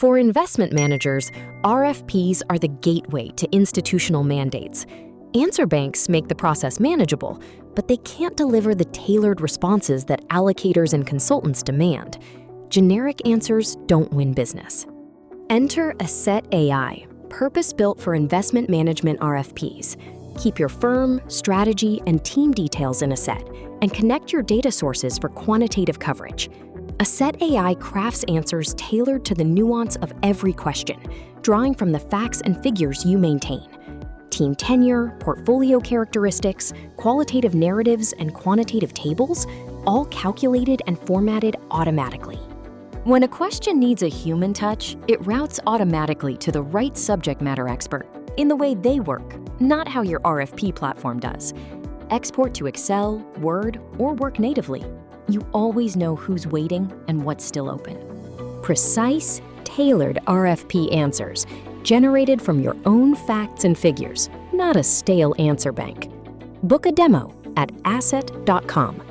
For investment managers, RFPs are the gateway to institutional mandates. Answer banks make the process manageable, but they can't deliver the tailored responses that allocators and consultants demand. Generic answers don't win business. Enter AssetteAI, purpose-built for investment management RFPs. Keep your firm, strategy, and team details in Assette, and connect your data sources for quantitative coverage. AssetteAI crafts answers tailored to the nuance of every question, drawing from the facts and figures you maintain. Team tenure, portfolio characteristics, qualitative narratives, and quantitative tables, all calculated and formatted automatically. When a question needs a human touch, it routes automatically to the right subject matter expert in the way they work, not how your RFP platform does. Export to Excel, Word, or work natively. You always know who's waiting and what's still open. Precise, tailored RFP answers, generated from your own facts and figures, not a stale answer bank. Book a demo at Assette.com.